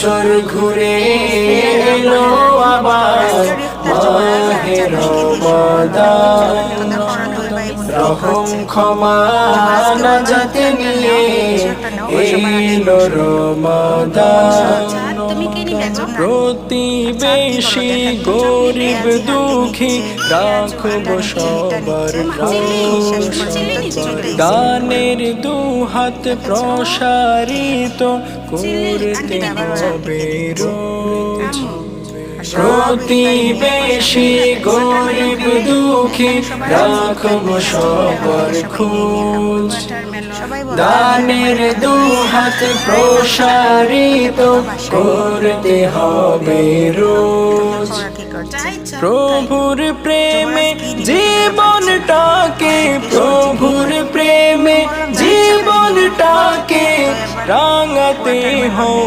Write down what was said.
বছর ঘুরে এলো আবার মাহে রমাদান, রহম ক্ষমা নাজাত নিয়ে এলো রমাদান। প্রতিবেশী গরিব দুঃখী রাখব সবার খোঁজ, দানের দুহাত প্রসারিত করতে হবে রোজ। প্রতিবেশী গরিব দুঃখী রাখব সবার খোঁজ, দানের দুহাত প্রসারিত করতে হবে রোজ। প্রভুর প্রেমে জীবনটাকে, প্রভুর প্রেমে জীবনটাকে রাঙাতে হও।